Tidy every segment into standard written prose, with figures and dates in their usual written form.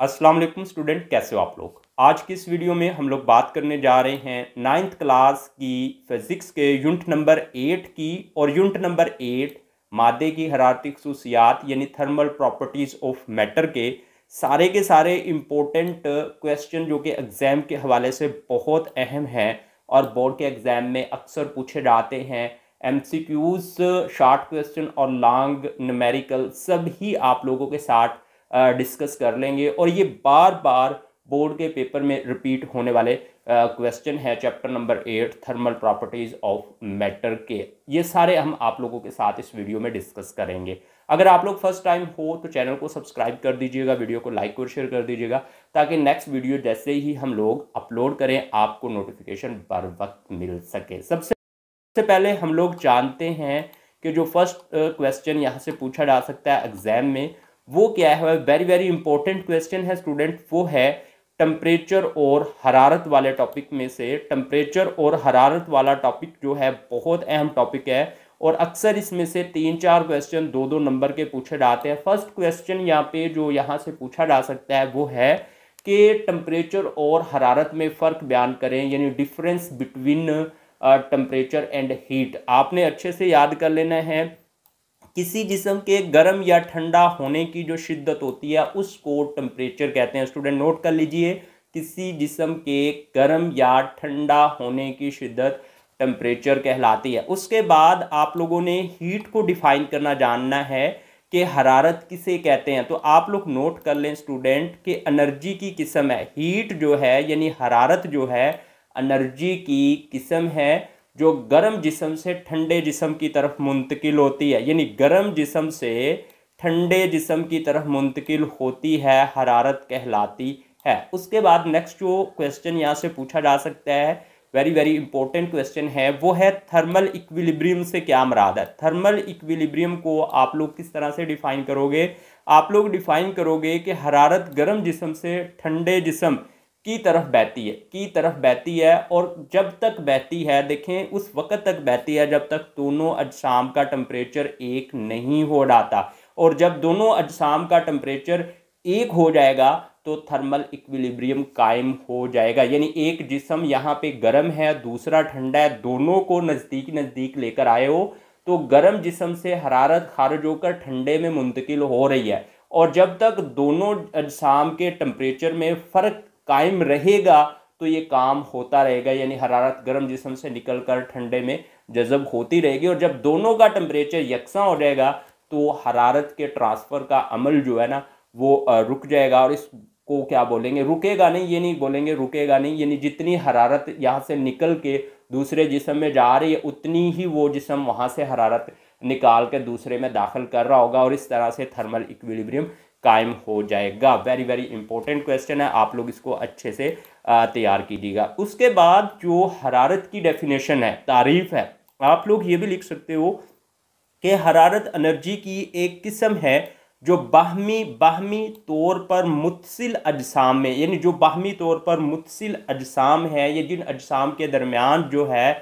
अस्सलाम वालेकुम स्टूडेंट, कैसे हो आप लोग। आज की इस वीडियो में हम लोग बात करने जा रहे हैं 9th क्लास की फिज़िक्स के यूनिट नंबर 8 की और यूनिट नंबर 8 मादे की हरारती खसूसियात यानी थर्मल प्रॉपर्टीज़ ऑफ मैटर के सारे इम्पोर्टेंट क्वेश्चन जो कि एग्ज़ाम के हवाले से बहुत अहम हैं और बोर्ड के एग्ज़ाम में अक्सर पूछे जाते हैं। एमसीक्यूज़, शॉर्ट क्वेश्चन और लॉन्ग न्यूमेरिकल सभी आप लोगों के साथ डिस्कस कर लेंगे और ये बार बार बोर्ड के पेपर में रिपीट होने वाले क्वेश्चन है। Chapter number 8 thermal properties of matter के ये सारे हम आप लोगों के साथ इस वीडियो में डिस्कस करेंगे। अगर आप लोग फर्स्ट टाइम हो तो चैनल को सब्सक्राइब कर दीजिएगा, वीडियो को लाइक और शेयर कर दीजिएगा ताकि नेक्स्ट वीडियो जैसे ही हम लोग अपलोड करें आपको नोटिफिकेशन बर वक्त मिल सके। सबसे पहले हम लोग जानते हैं कि जो फर्स्ट क्वेश्चन यहाँ से पूछा जा सकता है एग्जाम में वो क्या है। वेरी वेरी इंपॉर्टेंट क्वेश्चन है स्टूडेंट, वो है टेम्परेचर और हरारत वाले टॉपिक में से। टेम्परेचर और हरारत वाला टॉपिक जो है बहुत अहम टॉपिक है और अक्सर इसमें से 3-4 क्वेश्चन 2-2 नंबर के पूछे जाते हैं। फर्स्ट क्वेश्चन यहाँ पे जो यहाँ से पूछा जा सकता है वो है कि टेम्परेचर और हरारत में फ़र्क बयान करें, यानी difference between temperature and heat. आपने अच्छे से याद कर लेना है, किसी जिस्म के गर्म या ठंडा होने की जो शिद्दत होती है उसको टेम्परेचर कहते हैं। स्टूडेंट नोट कर लीजिए, किसी जिस्म के गर्म या ठंडा होने की शिद्दत टेम्परेचर कहलाती है। उसके बाद आप लोगों ने हीट को डिफाइन करना जानना है कि हरारत किसे कहते हैं। तो आप लोग नोट कर लें स्टूडेंट कि एनर्जी की किस्म है। हीट जो है यानी हरारत जो है एनर्जी की किस्म है जो गर्म जिस्म से ठंडे जिस्म की तरफ मुंतकिल होती है, यानी गर्म जिस्म से ठंडे जिस्म की तरफ मुंतकिल होती है, हरारत कहलाती है। उसके बाद नेक्स्ट जो क्वेश्चन यहाँ से पूछा जा सकता है, वेरी वेरी इंपॉर्टेंट क्वेश्चन है, वो है थर्मल इक्विलिब्रियम से क्या मुराद है। थर्मल इक्विलिब्रियम को आप लोग किस तरह से डिफाइन करोगे। आप लोग डिफाइन करोगे कि हरारत गर्म जिस्म से ठंडे जिस्म की तरफ बहती है और जब तक बहती है, देखें उस वक्त तक बहती है जब तक दोनों अजसाम का टेम्परेचर एक नहीं हो जाता, और जब दोनों अजसाम का टेम्परेचर एक हो जाएगा तो थर्मल इक्विलिब्रियम कायम हो जाएगा। यानी एक जिस्म यहाँ पे गर्म है दूसरा ठंडा है, दोनों को नज़दीक नज़दीक लेकर आए हो तो गर्म जिस्म से हरारत खारिज होकर ठंडे में मुंतकिल हो रही है, और जब तक दोनों अजसाम के टेम्परेचर में फ़र्क कायम रहेगा तो ये काम होता रहेगा, यानी हरारत गर्म जिस्म से निकलकर ठंडे में जज़ब होती रहेगी। और जब दोनों का टेम्परेचर यकसा हो जाएगा तो हरारत के ट्रांसफ़र का अमल जो है ना वो रुक जाएगा। और इसको क्या बोलेंगे, रुकेगा नहीं, ये नहीं बोलेंगे रुकेगा नहीं, यानी जितनी हरारत यहाँ से निकल के दूसरे जिस्म में जा रही है उतनी ही वो जिस्म वहाँ से हरारत निकाल के दूसरे में दाखिल कर रहा होगा और इस तरह से थर्मल इक्विलिब्रियम कायम हो जाएगा। वेरी वेरी इंपॉर्टेंट क्वेश्चन है, आप लोग इसको अच्छे से तैयार कीजिएगा। उसके बाद जो हरारत की डेफिनेशन है, तारीफ है, आप लोग ये भी लिख सकते हो कि हरारत एनर्जी की एक किस्म है जो बाहमी तौर पर मुत्सिल अजसाम में, यानी जो बाहमी तौर पर मुत्सिल अजसाम है, ये जिन अजसाम के दरमियान जो है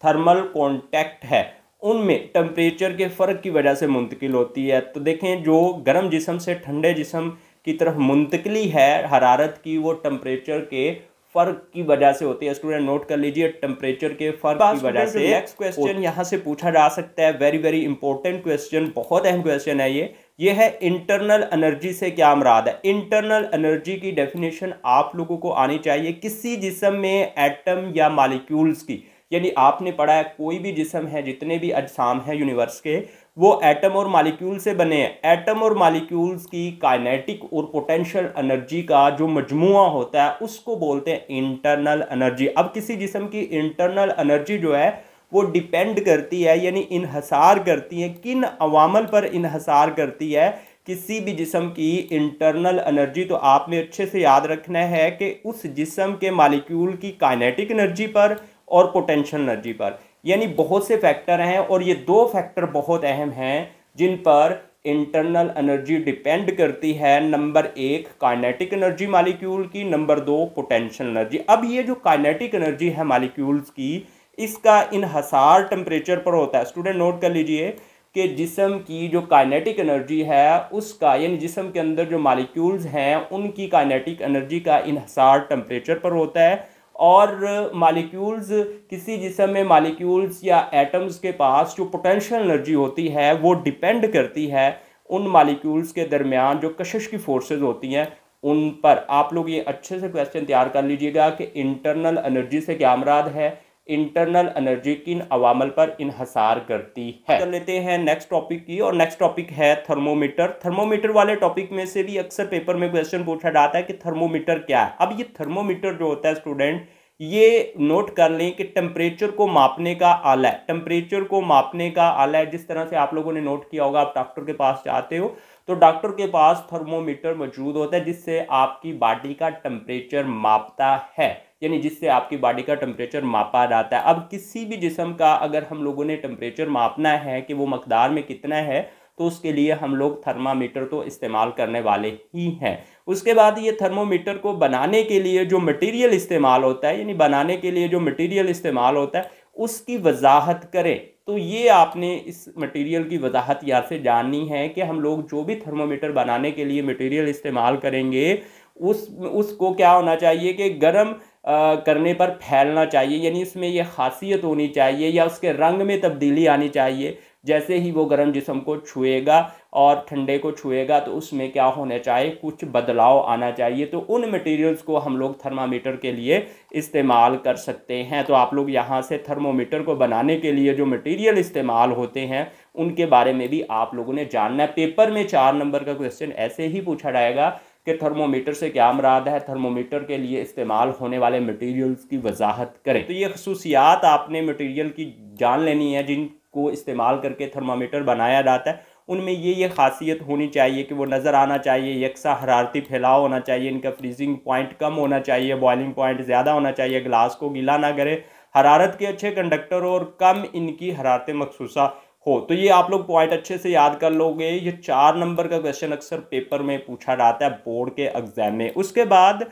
थर्मल कॉन्टैक्ट है उनमें टेम्परेचर के फ़र्क की वजह से मुंतकिल होती है। तो देखें जो गर्म जिस्म से ठंडे जिस्म की तरफ मुंतकली है हरारत की, वो टेम्परेचर के फ़र्क की वजह से होती है। स्टूडेंट नोट कर लीजिए, टेम्परेचर के फ़र्क की वजह से। नेक्स्ट क्वेश्चन यहाँ से पूछा जा सकता है, वेरी वेरी इंपॉर्टेंट क्वेश्चन, बहुत अहम क्वेश्चन है ये है इंटरनल एनर्जी से क्या मुराद है। इंटरनल एनर्जी की डेफिनेशन आप लोगों को आनी चाहिए। किसी जिस्म में एटम या मालिक्यूल्स की, यानी आपने पढ़ा है कोई भी जिस्म है, जितने भी अजसाम हैं यूनिवर्स के, वो एटम और मालिक्यूल से बने हैं। एटम और मालिक्यूल्स की काइनेटिक और पोटेंशियल एनर्जी का जो मजमुआ होता है उसको बोलते हैं इंटरनल एनर्जी। अब किसी जिस्म की इंटरनल एनर्जी जो है वो डिपेंड करती है, यानी इन्हसार करती है, किन अवामल पर इन्हसार करती है किसी भी जिस्म की इंटरनल एनर्जी। तो आपने अच्छे से याद रखना है कि उस जिस्म के मालिक्यूल की काइनेटिक एनर्जी पर और पोटेंशियल एनर्जी पर, यानी बहुत से फैक्टर हैं और ये दो फैक्टर बहुत अहम हैं जिन पर इंटरनल एनर्जी डिपेंड करती है। नंबर 1 काइनेटिक एनर्जी मालिक्यूल की, नंबर 2 पोटेंशियल एनर्जी। अब ये जो काइनेटिक एनर्जी है मालिक्यूल्स की, इसका इन्हसार टेम्परेचर पर होता है। स्टूडेंट नोट कर लीजिए कि जिस्म की जो काइनेटिक एनर्जी है उसका, यानी जिस्म के अंदर जो मॉलिक्यूल्स हैं उनकी काइनेटिक एनर्जी का इन्हिसार टेम्परेचर पर होता है। और मॉलिक्यूल्स, किसी जिस्म में मॉलिक्यूल्स या एटम्स के पास जो पोटेंशियल एनर्जी होती है वो डिपेंड करती है उन मॉलिक्यूल्स के दरमियान जो कशिश की फोर्सेस होती हैं उन पर। आप लोग ये अच्छे से क्वेश्चन तैयार कर लीजिएगा कि इंटरनल एनर्जी से क्या मुराद है, इंटरनल एनर्जी किन अवामल पर इन्हसार करती है। कर लेते हैं नेक्स्ट टॉपिक की, और नेक्स्ट टॉपिक है थर्मोमीटर। थर्मोमीटर वाले टॉपिक में से भी अक्सर पेपर में क्वेश्चन पूछा जाता है कि थर्मोमीटर क्या है। अब ये थर्मोमीटर जो होता है स्टूडेंट, ये नोट कर लें कि टेम्परेचर को मापने का आला है। टेम्परेचर को मापने का आला है, जिस तरह से आप लोगों ने नोट किया होगा, आप डॉक्टर के पास जाते हो तो डॉक्टर के पास थर्मोमीटर मौजूद होता है जिससे आपकी बॉडी का टेम्परेचर मापता है, यानी जिससे आपकी बॉडी का टेम्परेचर मापा जाता है। अब किसी भी जिस्म का अगर हम लोगों ने टेम्परेचर मापना है कि वो मकदार में कितना है, तो उसके लिए हम लोग थर्मामीटर तो इस्तेमाल करने वाले ही हैं। उसके बाद ये थर्मोमीटर को बनाने के लिए जो मटेरियल इस्तेमाल होता है, यानी बनाने के लिए जो मटेरियल इस्तेमाल होता है उसकी वजाहत करें। तो ये आपने इस मटेरियल की वजाहत यहाँ से जाननी है कि हम लोग जो भी थर्मोमीटर बनाने के लिए मटेरियल इस्तेमाल करेंगे उसको क्या होना चाहिए कि गर्म करने पर फैलना चाहिए, यानी इसमें यह खासियत होनी चाहिए या उसके रंग में तब्दीली आनी चाहिए। जैसे ही वो गर्म जिस्म को छुएगा और ठंडे को छुएगा तो उसमें क्या होना चाहिए, कुछ बदलाव आना चाहिए। तो उन मटेरियल्स को हम लोग थर्मामीटर के लिए इस्तेमाल कर सकते हैं। तो आप लोग यहाँ से थर्मोमीटर को बनाने के लिए जो मटेरियल इस्तेमाल होते हैं उनके बारे में भी आप लोगों ने जानना है। पेपर में 4 नंबर का क्वेश्चन ऐसे ही पूछा जाएगा कि थर्मोमीटर से क्या मुराद है, थर्मोमीटर के लिए इस्तेमाल होने वाले मटेरियल्स की वजाहत करें। तो ये खसूसियात आपने मटेरियल की जान लेनी है जिनको इस्तेमाल करके थर्मामीटर बनाया जाता है। उनमें ये खासियत होनी चाहिए कि वो नज़र आना चाहिए, यकसा हरारती फैलाव होना चाहिए, इनका फ्रीजिंग पॉइंट कम होना चाहिए, बॉइलिंग पॉइंट ज़्यादा होना चाहिए, ग्लास को गीला ना करे, हरारत के अच्छे कंडक्टर और कम इनकी हरारत मखसूसा हो। तो ये आप लोग पॉइंट अच्छे से याद कर लोगे। ये 4 नंबर का क्वेश्चन अक्सर पेपर में पूछा जाता है बोर्ड के एग्जाम में। उसके बाद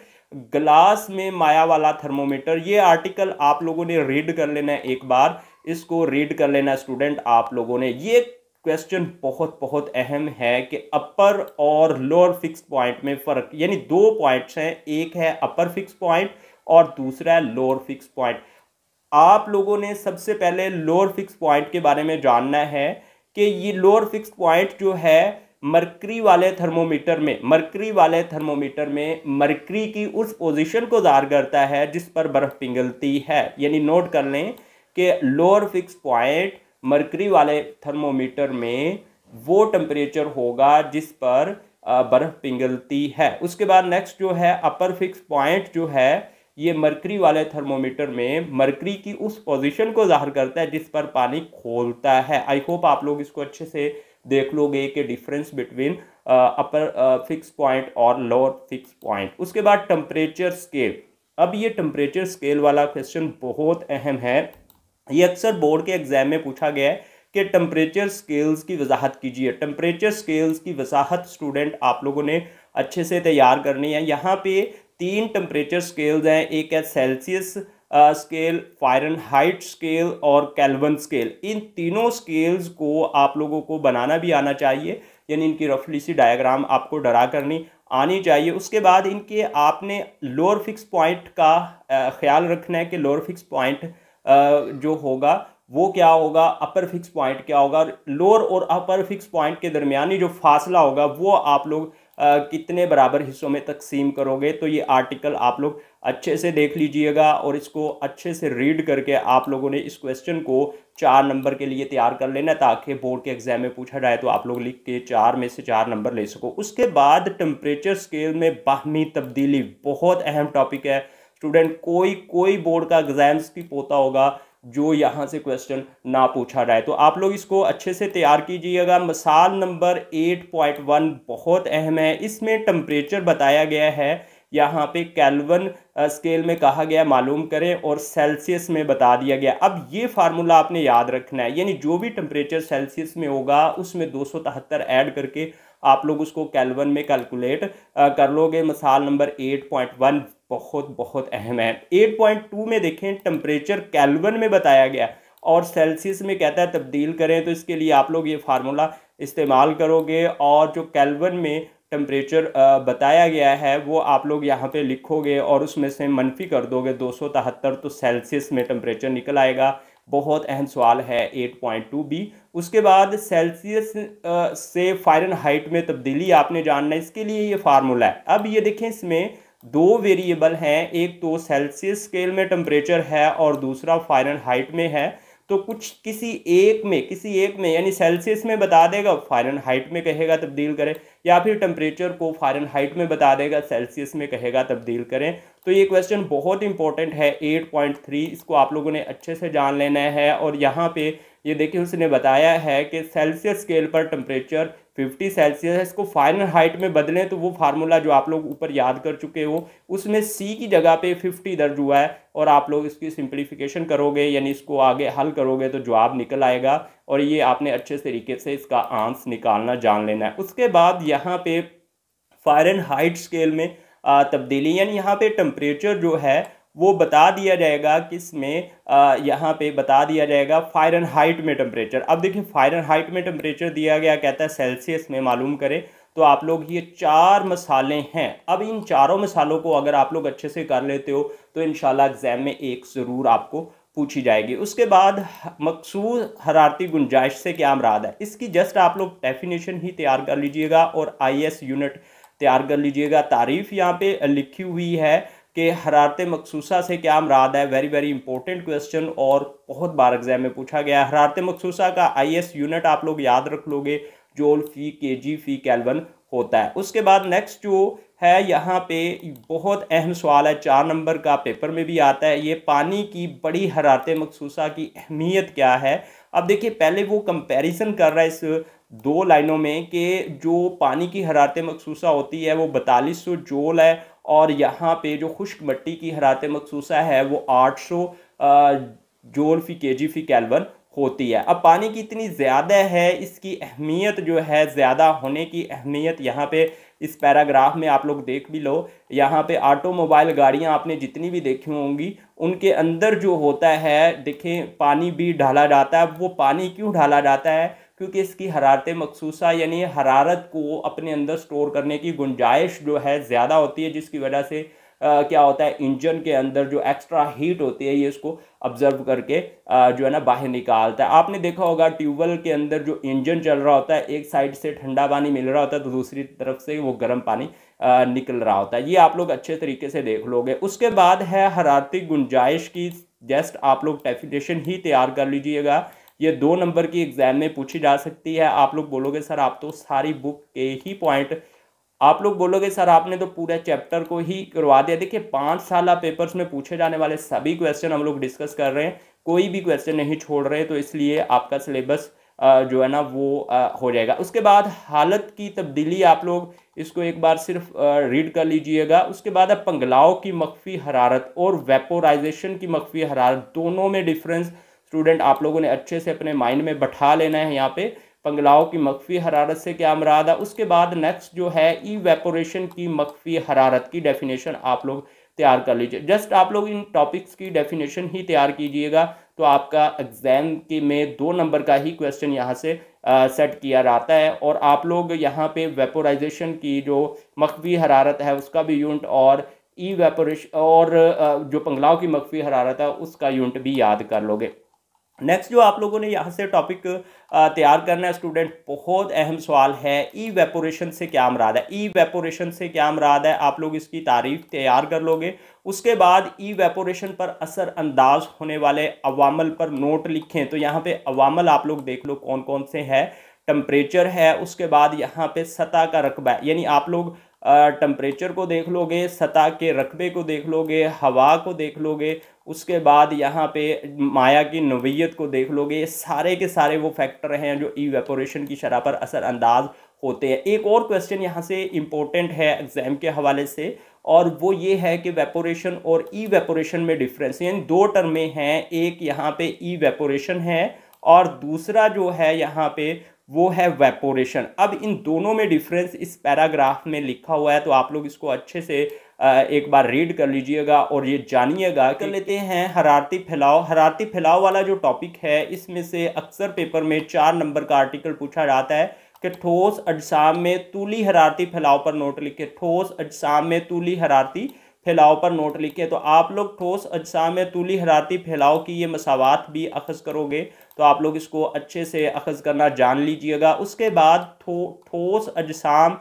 ग्लास में माया वाला थर्मोमीटर, ये आर्टिकल आप लोगों ने रीड कर लेना है, एक बार इसको रीड कर लेना स्टूडेंट आप लोगों ने। ये क्वेश्चन बहुत बहुत अहम है कि अपर और लोअर फिक्स पॉइंट में फ़र्क, यानी 2 पॉइंट्स हैं, एक है अपर फिक्स पॉइंट और दूसरा है लोअर फिक्स पॉइंट। आप लोगों ने सबसे पहले लोअर फिक्स पॉइंट के बारे में जानना है कि ये लोअर फिक्स पॉइंट जो है मरकरी वाले थर्मोमीटर में, मरकरी की उस पोजीशन को ज़ाहिर करता है जिस पर बर्फ़ पिघलती है। यानी नोट कर लें कि लोअर फिक्स पॉइंट मरकरी वाले थर्मोमीटर में वो टेम्परेचर होगा जिस पर बर्फ़ पिघलती है। उसके बाद नेक्स्ट जो है अपर फिक्स पॉइंट जो है, ये मरकरी वाले थर्मोमीटर में मरकरी की उस पोजीशन को ज़ाहिर करता है जिस पर पानी खोलता है। आई होप आप लोग इसको अच्छे से देख लोगे कि difference between upper fix point और लोअर फिक्स पॉइंट। उसके बाद टेम्परेचर स्केल। अब ये टेम्परेचर स्केल वाला क्वेश्चन बहुत अहम है। ये अक्सर बोर्ड के एग्जाम में पूछा गया है कि टेम्परेचर स्केल्स की वजाहत कीजिए। टेम्परेचर स्केल्स की वजाहत स्टूडेंट आप लोगों ने अच्छे से तैयार करनी है। यहाँ पे 3 टेम्परेचर स्केल्स हैं, एक है सेल्सियस स्केल, फ़ारेनहाइट स्केल और केल्विन स्केल। इन तीनों स्केल्स को आप लोगों को बनाना भी आना चाहिए, यानी इनकी रफली सी डायग्राम आपको ड्रा करनी आनी चाहिए। उसके बाद इनके आपने लोअर फिक्स पॉइंट का ख्याल रखना है कि लोअर फिक्स पॉइंट जो होगा वो क्या होगा, अपर फिक्स पॉइंट क्या होगा, लोअर और अपर फिक्स पॉइंट के दरमियानी जो फासला होगा वो आप लोग कितने बराबर हिस्सों में तकसीम करोगे। तो ये आर्टिकल आप लोग अच्छे से देख लीजिएगा और इसको अच्छे से रीड करके आप लोगों ने इस क्वेश्चन को 4 नंबर के लिए तैयार कर लेना ताकि बोर्ड के एग्जाम में पूछा जाए तो आप लोग लिख के 4 में से 4 नंबर ले सको। उसके बाद टेम्परेचर स्केल में बाहमी तब्दीली बहुत अहम टॉपिक है स्टूडेंट। कोई बोर्ड का एग्जाम्स की पोता होगा जो यहाँ से क्वेश्चन ना पूछा जाए, तो आप लोग इसको अच्छे से तैयार कीजिएगा। मिसाल नंबर 8.1 बहुत अहम है। इसमें टेम्परेचर बताया गया है, यहाँ पे केल्विन स्केल में कहा गया मालूम करें और सेल्सियस में बता दिया गया। अब ये फार्मूला आपने याद रखना है, यानी जो भी टेम्परेचर सेल्सियस में होगा उसमें 273 ऐड करके आप लोग उसको केल्विन में कैलकुलेट कर लोगे। मिसाल नंबर 8.1 बहुत अहम है। 8.2 में देखें टेम्परेचर केल्विन में बताया गया और सेल्सियस में कहता है तब्दील करें, तो इसके लिए आप लोग ये फार्मूला इस्तेमाल करोगे और जो केल्विन में टेम्परेचर बताया गया है वो आप लोग यहाँ पे लिखोगे और उसमें से मनफी कर दोगे 273, तो सेल्सियस में टेम्परेचर निकल आएगा। बहुत अहम सवाल है 8.2 बी। उसके बाद सेल्सियस से फ़ारेनहाइट में तब्दीली आपने जानना है, इसके लिए ये फार्मूला है। अब ये देखें, इसमें दो वेरिएबल हैं, एक तो सेल्सियस स्केल में टेम्परेचर है और दूसरा फ़ारेनहाइट में है। तो कुछ किसी एक में यानी सेल्सियस में बता देगा, फ़ारेनहाइट में कहेगा तब्दील करें, या फिर टेम्परेचर को फ़ारेनहाइट में बता देगा, सेल्सियस में कहेगा तब्दील करें। तो ये क्वेश्चन बहुत इंपॉर्टेंट है 8.3, इसको आप लोगों ने अच्छे से जान लेना है। और यहाँ पे ये देखिए उसने बताया है कि सेल्सियस स्केल पर टेम्परेचर 50 सेल्सियस है, इसको फ़ारेनहाइट में बदलें तो वो फार्मूला जो आप लोग ऊपर याद कर चुके हो उसमें सी की जगह पे 50 दर्ज हुआ है, और आप लोग इसकी सिंप्लीफिकेशन करोगे यानी इसको आगे हल करोगे तो जवाब निकल आएगा। और ये आपने अच्छे तरीके से इसका आंसर निकालना जान लेना है। उसके बाद यहाँ पे फ़ारेनहाइट स्केल में तब्दीली, यानी यहाँ पे टेम्परेचर जो है वो बता दिया जाएगा किसमें, यहाँ पे बता दिया जाएगा फ़ारेनहाइट में टेम्परेचर। अब देखिए फ़ारेनहाइट में टेम्परेचर दिया गया, कहता है सेल्सियस में मालूम करें। तो आप लोग ये 4 मसाले हैं। अब इन चारों मसालों को अगर आप लोग अच्छे से कर लेते हो तो इंशाल्लाह एग्जाम में एक ज़रूर आपको पूछी जाएगी। उसके बाद मकसूद हरारती गुंजाइश से क्या मुराद है, इसकी जस्ट आप लोग डेफिनेशन ही तैयार कर लीजिएगा और IS यूनिट तैयार कर लीजिएगा। तारीफ़ यहाँ पे लिखी हुई है कि हरारत मखसूसा से क्या मुराद है, वेरी वेरी इंपॉर्टेंट क्वेश्चन और बहुत बार एग्जाम में पूछा गया है। हरारत मखसूसा का IS यूनिट आप लोग याद रख लोगे, जूल फी केजी फी केल्विन होता है। उसके बाद नेक्स्ट जो है यहाँ पे बहुत अहम सवाल है, 4 नंबर का पेपर में भी आता है, ये पानी की बड़ी हरारत मखसूसा की अहमियत क्या है। अब देखिए पहले वो कंपैरिजन कर रहा है इस 2 लाइनों में कि जो पानी की हरारत मखसूसा होती है वो 4200 जूल है, और यहाँ पे जो खुश्क मिट्टी की हरारत मखसूसा है वो 800 जूल फी केजी फी केल्विन होती है। अब पानी की इतनी ज़्यादा है, इसकी अहमियत जो है, ज़्यादा होने की अहमियत यहाँ पे इस पैराग्राफ में आप लोग देख भी लो। यहाँ पे ऑटोमोबाइल गाड़ियाँ आपने जितनी भी देखी होंगी उनके अंदर जो होता है, देखें पानी भी डाला जाता है। वो पानी क्यों डाला जाता है, क्योंकि इसकी हरारत मखसूसा यानी हरारत को अपने अंदर स्टोर करने की गुंजाइश जो है ज़्यादा होती है, जिसकी वजह से क्या होता है, इंजन के अंदर जो एक्स्ट्रा हीट होती है ये इसको ऑब्जर्व करके जो है ना बाहर निकालता है। आपने देखा होगा ट्यूबवेल के अंदर जो इंजन चल रहा होता है, एक साइड से ठंडा पानी मिल रहा होता है तो दूसरी तरफ से वो गर्म पानी निकल रहा होता है। ये आप लोग अच्छे तरीके से देख लोगे। उसके बाद है हरारती गुंजाइश की, जस्ट आप लोग डेफिनेशन ही तैयार कर लीजिएगा। ये 2 नंबर की एग्जाम में पूछी जा सकती है। आप लोग बोलोगे सर आप तो सारी बुक के ही पॉइंट, आप लोग बोलोगे सर आपने तो पूरे चैप्टर को ही करवा दिया। देखिए 5 साल पेपर्स में पूछे जाने वाले सभी क्वेश्चन हम लोग डिस्कस कर रहे हैं, कोई भी क्वेश्चन नहीं छोड़ रहे, तो इसलिए आपका सिलेबस जो है ना वो हो जाएगा। उसके बाद हालत की तब्दीली, आप लोग इसको एक बार सिर्फ रीड कर लीजिएगा। उसके बाद है पंगलाव की मख्फी हरारत और वेपोराइजेशन की मख्फी हरारत, दोनों में डिफरेंस स्टूडेंट आप लोगों ने अच्छे से अपने माइंड में बैठा लेना है। यहाँ पे पंगलाव की मख्फी हरारत से क्या मुराद है। उसके बाद नेक्स्ट जो है इवेपोरेशन की मख्फी हरारत की डेफिनेशन आप लोग तैयार कर लीजिए। जस्ट आप लोग इन टॉपिक्स की डेफिनेशन ही तैयार कीजिएगा तो आपका एग्जाम के में 2 नंबर का ही क्वेश्चन यहाँ से सेट किया जाता है। और आप लोग यहाँ पे वेपोराइजेशन की जो मख्फी हरारत है उसका भी यूनिट और इवेपोरेशन और जो पंगलाव की मख्फी हरारत है उसका यूनिट भी याद कर लोगे। नेक्स्ट जो आप लोगों ने यहाँ से टॉपिक तैयार करना है स्टूडेंट, बहुत अहम सवाल है, इवेपोरेशन से क्या मुराद है। इवेपोरेशन से क्या मुराद है, आप लोग इसकी तारीफ तैयार कर लोगे। उसके बाद इवेपोरेशन पर असर अंदाज होने वाले अवामल पर नोट लिखें। तो यहाँ पे अवामल आप लोग देख लो कौन कौन से हैं। टेम्परेचर है, उसके बाद यहाँ पे सतह का रकबा है, यानी आप लोग टेम्परेचर को देख लोगे, सतह के रकबे को देख लोगे, हवा को देख लोगे, उसके बाद यहाँ पे माया की नोयत को देख लोगे। ये सारे के सारे वो फैक्टर हैं जो इवेपोरेशन की शरह पर असर अंदाज होते हैं। एक और क्वेश्चन यहाँ से इम्पोर्टेंट है एग्जाम के हवाले से, और वो ये है कि वेपोरेशन और इवेपोरेशन में डिफरेंस, यानी 2 टर्में हैं, एक यहाँ पे इवेपोरेशन है और दूसरा जो है यहाँ पे वो है वेपोरेशन। अब इन दोनों में डिफरेंस इस पैराग्राफ में लिखा हुआ है, तो आप लोग इसको अच्छे से एक बार रीड कर लीजिएगा और ये जानिएगा। कर लेते हैं हरारती फैलाव। हरारती फैलाव वाला जो टॉपिक है इसमें से अक्सर पेपर में 4 नंबर का आर्टिकल पूछा जाता है कि ठोस अजसाम में तूली हरारती फैलाव पर नोट लिखे। ठोस अजसाम में तूली हरारती फैलाव पर नोट लिखे। तो आप लोग ठोस अजसाम में तूली हरारती फैलाव की ये मसावात भी अखज़ करोगे तो आप लोग इसको अच्छे से अखज़ करना जान लीजिएगा। उसके बाद ठोस अजसाम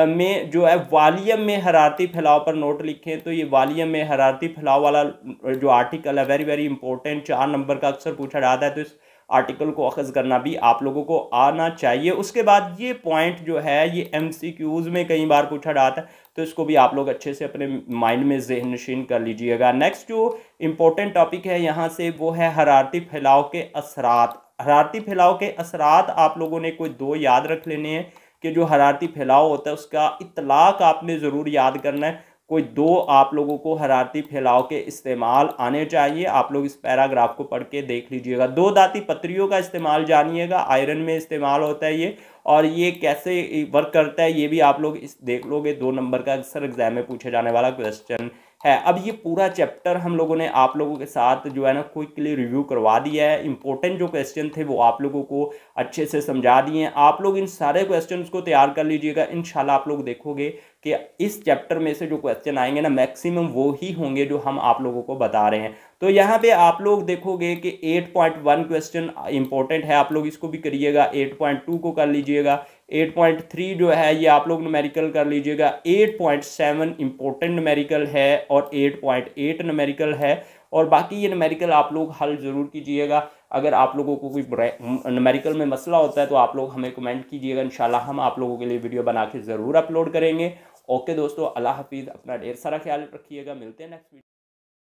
में जो है वॉल्यूम में हरारती फैलाव पर नोट लिखें। तो ये वॉल्यूम में हरारती फैलाव वाला जो आर्टिकल है वेरी वेरी इंपॉर्टेंट, 4 नंबर का अक्सर पूछा जाता है, तो इस आर्टिकल को अखज़ करना भी आप लोगों को आना चाहिए। उसके बाद ये पॉइंट जो है ये MCQs में कई बार पूछा जाता है, तो इसको भी आप लोग अच्छे से अपने माइंड में ज़हन नशीन कर लीजिएगा। नेक्स्ट जो इम्पोर्टेंट टॉपिक है यहाँ से वो है हरारती फैलाव के असरात। हरारती फैलाव के असरात आप लोगों ने कोई 2 याद रख लेने हैं कि जो हरारती फैलाव होता है उसका इतलाक आपने ज़रूर याद करना है। कोई 2 आप लोगों को हरारती फैलाव के इस्तेमाल आने चाहिए। आप लोग इस पैराग्राफ को पढ़ के देख लीजिएगा। 2 दाती पत्रियों का इस्तेमाल जानिएगा, आयरन में इस्तेमाल होता है ये, और ये कैसे वर्क करता है ये भी आप लोग इस देख लोगे। 2 नंबर का अक्सर एग्जाम में पूछे जाने वाला क्वेश्चन है। अब ये पूरा चैप्टर हम लोगों ने आप लोगों के साथ जो है ना क्विकली रिव्यू करवा दिया है। इंपॉर्टेंट जो क्वेश्चन थे वो आप लोगों को अच्छे से समझा दिए हैं। आप लोग इन सारे क्वेश्चंस को तैयार कर लीजिएगा। इंशाल्लाह आप लोग देखोगे कि इस चैप्टर में से जो क्वेश्चन आएंगे ना मैक्सिमम वो ही होंगे जो हम आप लोगों को बता रहे हैं। तो यहाँ पे आप लोग देखोगे कि 8.1 क्वेश्चन इंपॉर्टेंट है, आप लोग इसको भी करिएगा। 8.2 को कर लीजिएगा। 8.3 जो है ये आप लोग न्यूमेरिकल कर लीजिएगा। 8.7 इंपॉर्टेंट न्यूमेरिकल है और 8.8 न्यूमेरिकल है, और बाकी ये न्यूमेरिकल आप लोग हल ज़रूर कीजिएगा। अगर आप लोगों को कोई न्यूमेरिकल में मसला होता है तो आप लोग हमें कमेंट कीजिएगा, इंशाल्लाह हम आप लोगों के लिए वीडियो बना के ज़रूर अपलोड करेंगे। ओके दोस्तों, अल्लाह हाफिज़, अपना ढेर सारा ख्याल रखिएगा, मिलते हैं नेक्स्ट वीडियो।